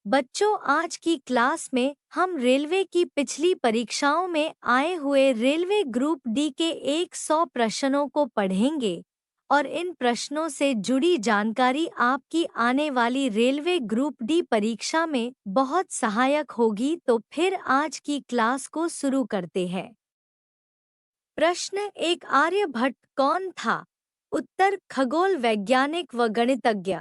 बच्चों, आज की क्लास में हम रेलवे की पिछली परीक्षाओं में आए हुए रेलवे ग्रुप डी के 100 प्रश्नों को पढ़ेंगे और इन प्रश्नों से जुड़ी जानकारी आपकी आने वाली रेलवे ग्रुप डी परीक्षा में बहुत सहायक होगी। तो फिर आज की क्लास को शुरू करते हैं। प्रश्न 1, आर्यभट्ट कौन था? उत्तर, खगोल वैज्ञानिक व गणितज्ञ।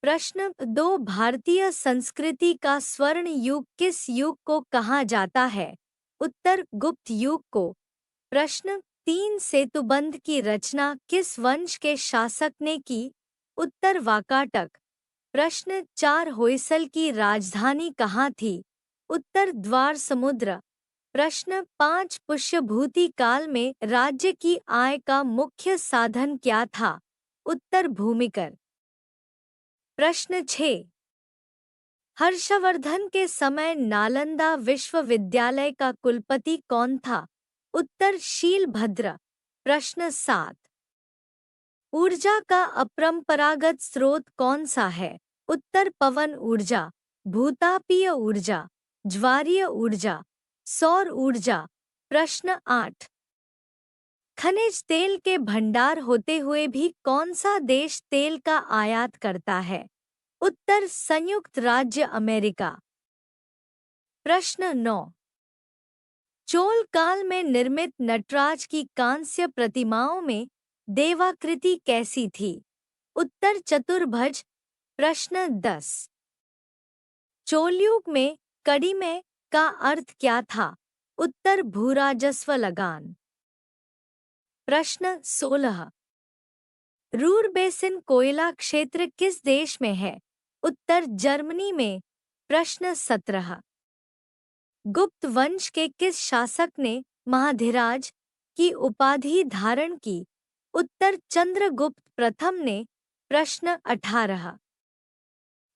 प्रश्न 2, भारतीय संस्कृति का स्वर्ण युग किस युग को कहा जाता है? उत्तर, गुप्त युग को। प्रश्न 3, सेतुबंध की रचना किस वंश के शासक ने की? उत्तर, वाकाटक। प्रश्न 4, होयसल की राजधानी कहाँ थी? उत्तर, द्वार समुद्र। प्रश्न 5, पुष्यभूति काल में राज्य की आय का मुख्य साधन क्या था? उत्तर, भूमिकर। प्रश्न 6, हर्षवर्धन के समय नालंदा विश्वविद्यालय का कुलपति कौन था? उत्तर, शीलभद्र। प्रश्न 7, ऊर्जा का अपरंपरागत स्रोत कौन सा है? उत्तर, पवन ऊर्जा, भूतापीय ऊर्जा, ज्वारीय ऊर्जा, सौर ऊर्जा। प्रश्न 8, खनिज तेल के भंडार होते हुए भी कौन सा देश तेल का आयात करता है? उत्तर, संयुक्त राज्य अमेरिका। प्रश्न 9, चोल काल में निर्मित नटराज की कांस्य प्रतिमाओं में देवाकृति कैसी थी? उत्तर, चतुर्भुज। प्रश्न 10, चोलयुग में कड़िमे का अर्थ क्या था? उत्तर, भूराजस्व लगान। प्रश्न 16, रूर बेसिन कोयला क्षेत्र किस देश में है? उत्तर, जर्मनी में। प्रश्न 17, गुप्त वंश के किस शासक ने महाधिराज की उपाधि धारण की? उत्तर, चंद्रगुप्त प्रथम ने। प्रश्न 18,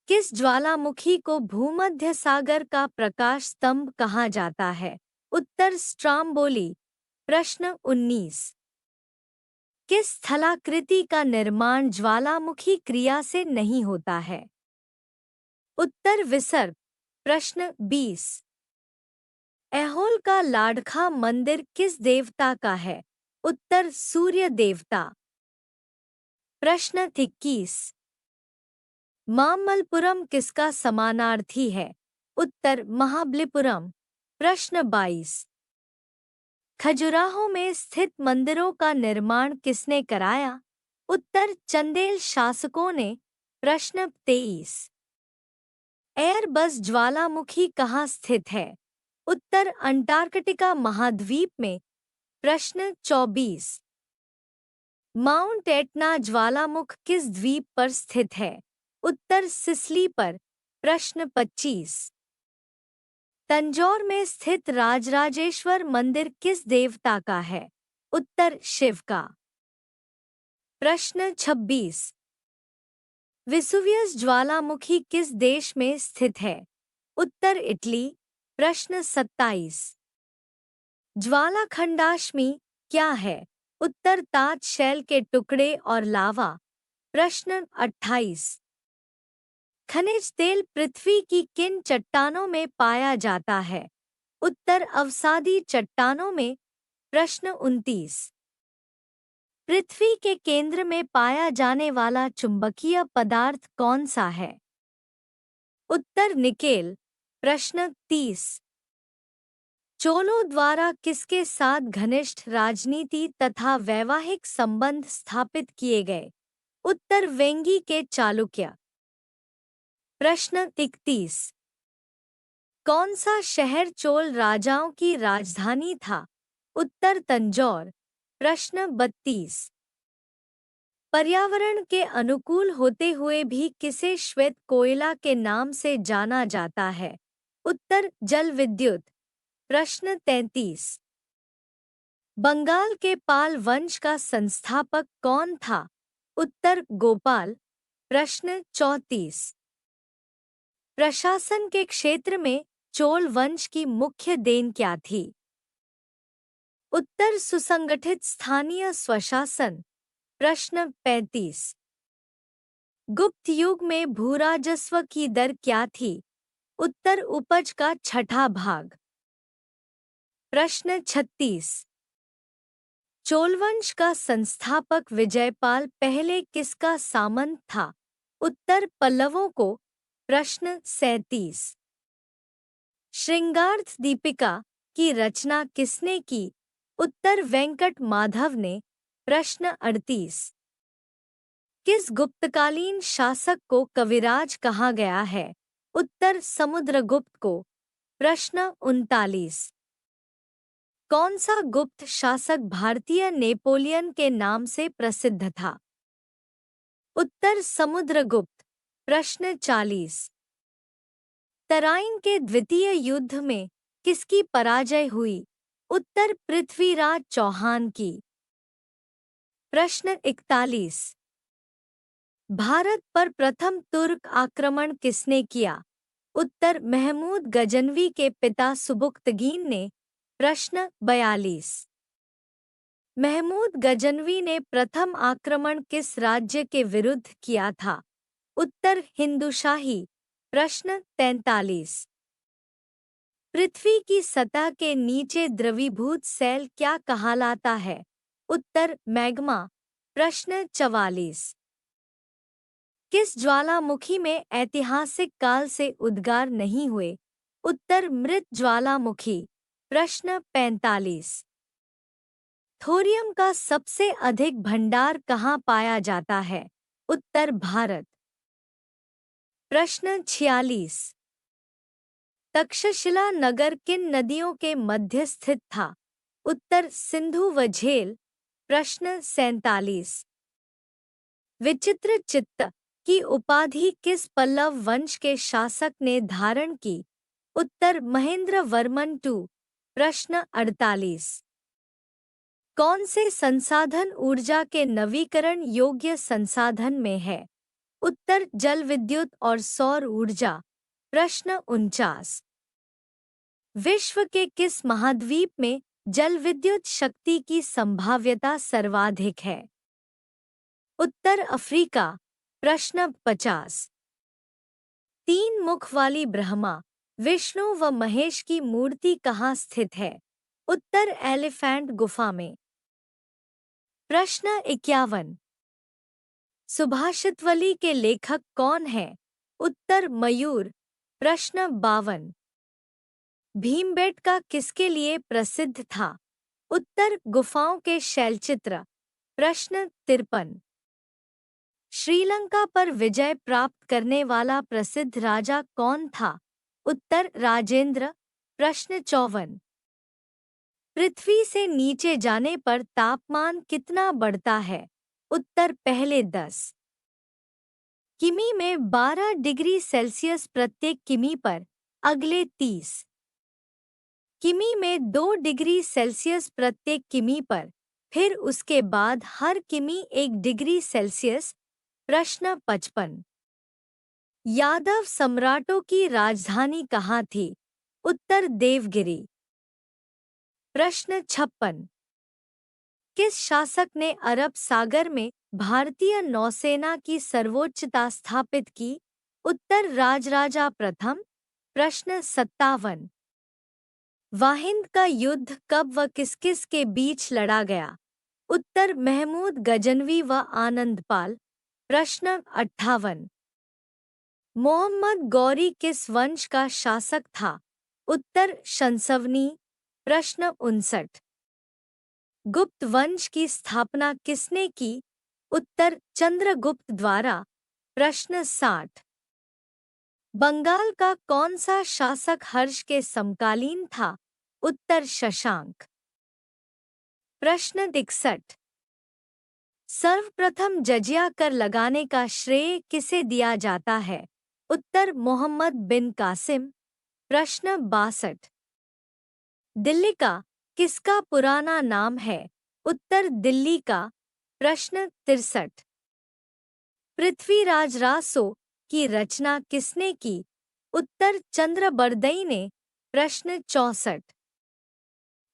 किस ज्वालामुखी को भूमध्य सागर का प्रकाश स्तंभ कहा जाता है? उत्तर, स्ट्राम्बोली। प्रश्न 19, किस स्थलाकृति का निर्माण ज्वालामुखी क्रिया से नहीं होता है? उत्तर, विसर्प। प्रश्न 20, ऐहोल का लाडखा मंदिर किस देवता का है? उत्तर, सूर्य देवता। प्रश्न 21, मामल्लपुरम किसका समानार्थी है? उत्तर, महाबलीपुरम। प्रश्न 22, खजुराहो में स्थित मंदिरों का निर्माण किसने कराया? उत्तर, चंदेल शासकों ने। प्रश्न 23, एयरबस ज्वालामुखी कहाँ स्थित है? उत्तर, अंटार्कटिका महाद्वीप में। प्रश्न 24, माउंट एटना ज्वालामुख किस द्वीप पर स्थित है? उत्तर, सिसिली पर। प्रश्न 25, तंजौर में स्थित राजराजेश्वर मंदिर किस देवता का है? उत्तर, शिव का। प्रश्न 26, विसुवियस ज्वालामुखी किस देश में स्थित है? उत्तर, इटली। प्रश्न 27, ज्वालाखंडाश्मी क्या है? उत्तर, ताज शैल के टुकड़े और लावा। प्रश्न 28, खनिज तेल पृथ्वी की किन चट्टानों में पाया जाता है? उत्तर, अवसादी चट्टानों में। प्रश्न 29, पृथ्वी के केंद्र में पाया जाने वाला चुंबकीय पदार्थ कौन सा है? उत्तर, निकेल। प्रश्न 30, चोलों द्वारा किसके साथ घनिष्ठ राजनीति तथा वैवाहिक संबंध स्थापित किए गए? उत्तर, वेंगी के चालुक्य। प्रश्न 31, कौन सा शहर चोल राजाओं की राजधानी था? उत्तर, तंजौर। प्रश्न 32, पर्यावरण के अनुकूल होते हुए भी किसे श्वेत कोयला के नाम से जाना जाता है? उत्तर, जल विद्युत। प्रश्न 33, बंगाल के पाल वंश का संस्थापक कौन था? उत्तर, गोपाल। प्रश्न 34, प्रशासन के क्षेत्र में चोल वंश की मुख्य देन क्या थी? उत्तर, सुसंगठित स्थानीय स्वशासन। प्रश्न 35, गुप्त युग में भूराजस्व की दर क्या थी? उत्तर उपज का छठा भाग। प्रश्न 36। चोलवंश का संस्थापक विजयपाल पहले किसका सामंत था? उत्तर पल्लवों को। प्रश्न 37। श्रृंगार्थ दीपिका की रचना किसने की? उत्तर वेंकट माधव ने। प्रश्न 38। किस गुप्तकालीन शासक को कविराज कहा गया है? उत्तर समुद्रगुप्त को। प्रश्न 39। कौन सा गुप्त शासक भारतीय नेपोलियन के नाम से प्रसिद्ध था? उत्तर समुद्रगुप्त। प्रश्न 40। तराइन के द्वितीय युद्ध में किसकी पराजय हुई? उत्तर पृथ्वीराज चौहान की। प्रश्न 41। भारत पर प्रथम तुर्क आक्रमण किसने किया? उत्तर महमूद गजनवी के पिता सुबुक्तगीन ने। प्रश्न 42। महमूद गजनवी ने प्रथम आक्रमण किस राज्य के विरुद्ध किया था? उत्तर हिंदुशाही। प्रश्न 43। पृथ्वी की सतह के नीचे द्रवीभूत सेल क्या कहलाता है? उत्तर मैग्मा। प्रश्न 44। किस ज्वालामुखी में ऐतिहासिक काल से उद्गार नहीं हुए? उत्तर मृत ज्वालामुखी। प्रश्न 45। थोरियम का सबसे अधिक भंडार कहाँ पाया जाता है? उत्तर भारत। प्रश्न 46। तक्षशिला नगर किन नदियों के मध्य स्थित था? उत्तर सिंधु व झेल। प्रश्न 47। विचित्र चित्त की उपाधि किस पल्लव वंश के शासक ने धारण की? उत्तर महेंद्र वर्मन टू। प्रश्न 48। कौन से संसाधन ऊर्जा के नवीकरण योग्य संसाधन में है? उत्तर जल विद्युत और सौर ऊर्जा। प्रश्न 49। विश्व के किस महाद्वीप में जल विद्युत शक्ति की संभाव्यता सर्वाधिक है? उत्तर अफ्रीका। प्रश्न 50। तीन मुख वाली ब्रह्मा विष्णु व महेश की मूर्ति कहाँ स्थित है? उत्तर एलिफेंट गुफा में। प्रश्न 51। सुभाषितवली के लेखक कौन है? उत्तर मयूर। प्रश्न 52। भीमबेटका किसके लिए प्रसिद्ध था? उत्तर गुफाओं के शैलचित्र। प्रश्न 53। श्रीलंका पर विजय प्राप्त करने वाला प्रसिद्ध राजा कौन था? उत्तर राजेंद्र। प्रश्न 54। पृथ्वी से नीचे जाने पर तापमान कितना बढ़ता है? उत्तर पहले 10 किमी में 12 डिग्री सेल्सियस प्रत्येक किमी पर, अगले 30 किमी में 2 डिग्री सेल्सियस प्रत्येक किमी पर, फिर उसके बाद हर किमी 1 डिग्री सेल्सियस। प्रश्न 55। यादव सम्राटों की राजधानी कहाँ थी? उत्तर देवगिरी। प्रश्न 56। किस शासक ने अरब सागर में भारतीय नौसेना की सर्वोच्चता स्थापित की? उत्तर राजराजा प्रथम। प्रश्न 57। वाहिंद का युद्ध कब व किस किस के बीच लड़ा गया? उत्तर महमूद गजनवी व आनंदपाल। प्रश्न 58। मोहम्मद गौरी किस वंश का शासक था? उत्तर शंसवनी। प्रश्न 59। गुप्त वंश की स्थापना किसने की? उत्तर चंद्रगुप्त द्वारा। प्रश्न 60। बंगाल का कौन सा शासक हर्ष के समकालीन था? उत्तर शशांक। प्रश्न 61। सर्वप्रथम जजिया कर लगाने का श्रेय किसे दिया जाता है? उत्तर मोहम्मद बिन कासिम। प्रश्न 62। दिल्ली का किसका पुराना नाम है? उत्तर दिल्ली का। प्रश्न 63। पृथ्वीराज रासो की रचना किसने की? उत्तर चंद्रबरदई ने। प्रश्न 64।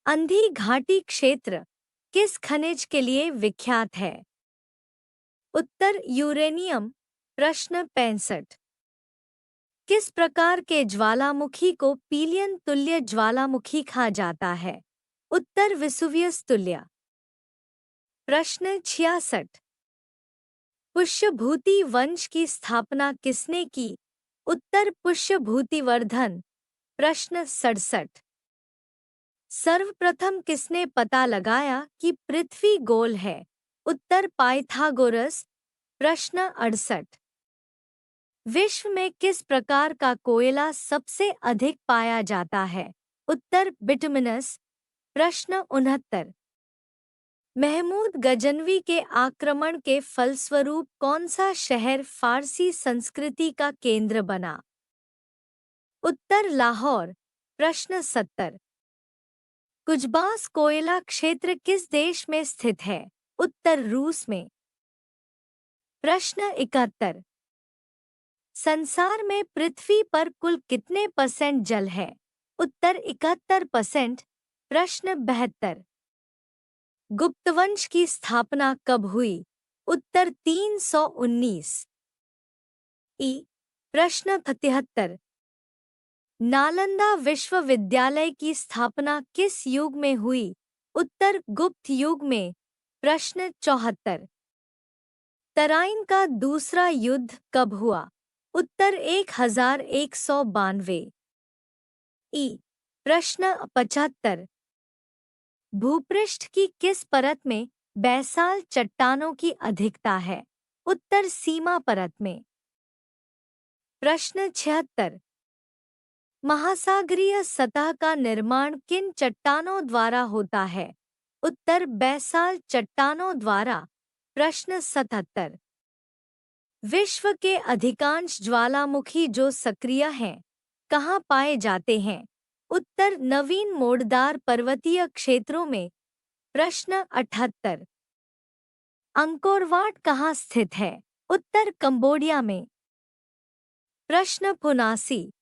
अंधी घाटी क्षेत्र किस खनिज के लिए विख्यात है? उत्तर यूरेनियम। प्रश्न 65। किस प्रकार के ज्वालामुखी को पीलियन तुल्य ज्वालामुखी कहा जाता है? उत्तर वेसुवियस तुल्य। प्रश्न 66। पुष्यभूति वंश की स्थापना किसने की? उत्तर पुष्यभूतिवर्धन। प्रश्न 67। सर्वप्रथम किसने पता लगाया कि पृथ्वी गोल है? उत्तर पाइथागोरस। प्रश्न 68। विश्व में किस प्रकार का कोयला सबसे अधिक पाया जाता है? उत्तर बिटुमिनस। प्रश्न 69। महमूद गजनवी के आक्रमण के फलस्वरूप कौन सा शहर फारसी संस्कृति का केंद्र बना? उत्तर लाहौर। प्रश्न 70। कुजबास कोयला क्षेत्र किस देश में स्थित है? उत्तर रूस में। प्रश्न 71। संसार में पृथ्वी पर कुल कितने % जल है? उत्तर 71%। प्रश्न 72। गुप्तवंश की स्थापना कब हुई? उत्तर 319 ई। प्रश्न 73। नालंदा विश्वविद्यालय की स्थापना किस युग में हुई? उत्तर गुप्त युग में। प्रश्न 74। तराइन का दूसरा युद्ध कब हुआ? उत्तर 1192 ई। प्रश्न 75। भूपृष्ठ की किस परत में बैसाल चट्टानों की अधिकता है? उत्तर सीमा परत में। प्रश्न 76। महासागरीय सतह का निर्माण किन चट्टानों द्वारा होता है? उत्तर बैसाल चट्टानों द्वारा। प्रश्न 77। विश्व के अधिकांश ज्वालामुखी जो सक्रिय हैं, कहाँ पाए जाते हैं? उत्तर नवीन मोड़दार पर्वतीय क्षेत्रों में। प्रश्न 78। अंकोरवाट कहाँ स्थित है? उत्तर कंबोडिया में। प्रश्न 79।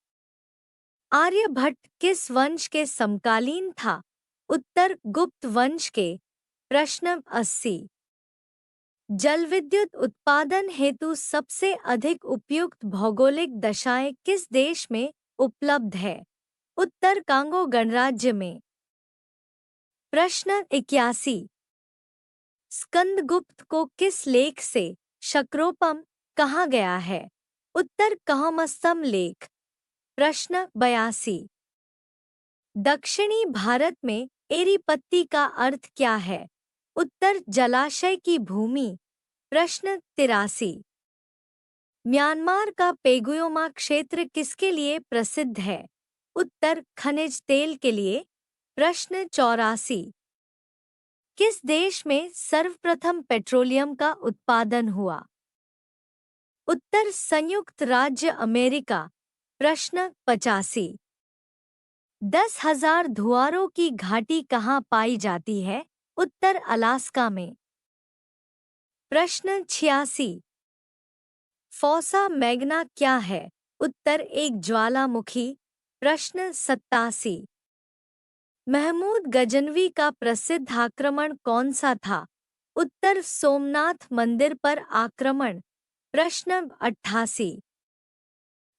आर्यभट्ट किस वंश के समकालीन था? उत्तर गुप्त वंश के। प्रश्न 80। जलविद्युत उत्पादन हेतु सबसे अधिक उपयुक्त भौगोलिक दशाएं किस देश में उपलब्ध है? उत्तर कांगो गणराज्य में। प्रश्न 81। स्कंदगुप्त को किस लेख से शक्रोपम कहा गया है? उत्तर कहोमस्तम लेख। प्रश्न 82। दक्षिणी भारत में एरीपत्ती का अर्थ क्या है? उत्तर जलाशय की भूमि। प्रश्न 83। म्यांमार का पेगुयोमा क्षेत्र किसके लिए प्रसिद्ध है? उत्तर खनिज तेल के लिए। प्रश्न 84। किस देश में सर्वप्रथम पेट्रोलियम का उत्पादन हुआ? उत्तर संयुक्त राज्य अमेरिका। प्रश्न 85। 10,000 धुआरों की घाटी कहाँ पाई जाती है? उत्तर अलास्का में। प्रश्न 86। फोसा मैग्ना क्या है? उत्तर एक ज्वालामुखी। प्रश्न 87। महमूद गजनवी का प्रसिद्ध आक्रमण कौन सा था? उत्तर सोमनाथ मंदिर पर आक्रमण। प्रश्न 88।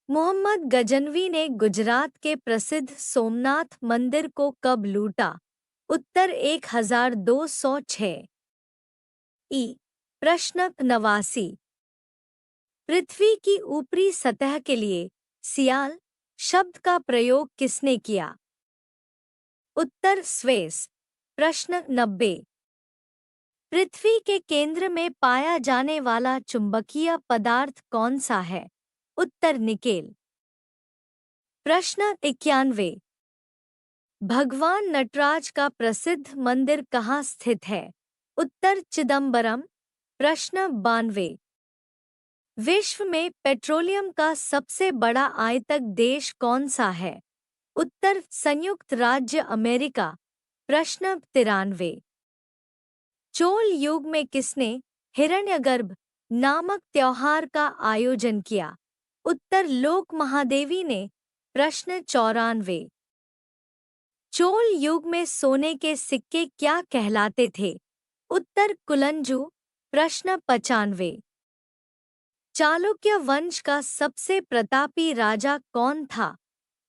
मोहम्मद गजनवी ने गुजरात के प्रसिद्ध सोमनाथ मंदिर को कब लूटा? उत्तर 1206 ई। प्रश्न 89। पृथ्वी की ऊपरी सतह के लिए सियाल शब्द का प्रयोग किसने किया? उत्तर स्वेस। प्रश्न 90। पृथ्वी के केंद्र में पाया जाने वाला चुंबकीय पदार्थ कौन सा है? उत्तर निकेल। प्रश्न 91। भगवान नटराज का प्रसिद्ध मंदिर कहाँ स्थित है? उत्तर चिदम्बरम। प्रश्न 92। विश्व में पेट्रोलियम का सबसे बड़ा आयतक देश कौन सा है? उत्तर संयुक्त राज्य अमेरिका। प्रश्न 93। चोल युग में किसने हिरण्यगर्भ नामक त्योहार का आयोजन किया? उत्तर लोक महादेवी ने। प्रश्न 94। चोल युग में सोने के सिक्के क्या कहलाते थे? उत्तर कुलंजू। प्रश्न 95। चालुक्य वंश का सबसे प्रतापी राजा कौन था?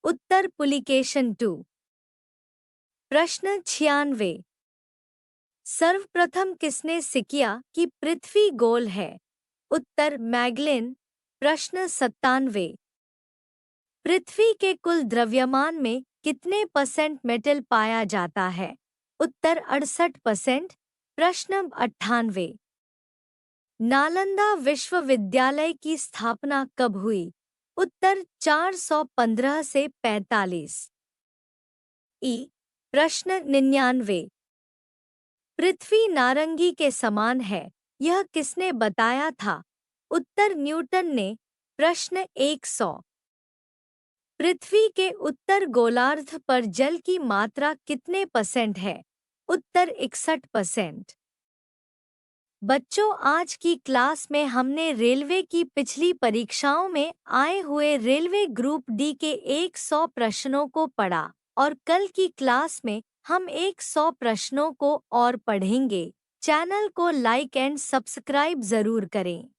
उत्तर पुलिकेशन II। प्रश्न 96। सर्वप्रथम किसने सिकिया कि पृथ्वी गोल है? उत्तर मैगलिन। प्रश्न 97। पृथ्वी के कुल द्रव्यमान में कितने % मेटल पाया जाता है? उत्तर 68%। प्रश्न 98। नालंदा विश्वविद्यालय की स्थापना कब हुई? उत्तर 415 से 45 ई। प्रश्न 99। पृथ्वी नारंगी के समान है, यह किसने बताया था? उत्तर न्यूटन ने। प्रश्न 100। पृथ्वी के उत्तर गोलार्ध पर जल की मात्रा कितने % है? उत्तर 61%। बच्चों, आज की क्लास में हमने रेलवे की पिछली परीक्षाओं में आए हुए रेलवे ग्रुप डी के 100 प्रश्नों को पढ़ा और कल की क्लास में हम 100 प्रश्नों को और पढ़ेंगे। चैनल को लाइक एंड सब्सक्राइब जरूर करें।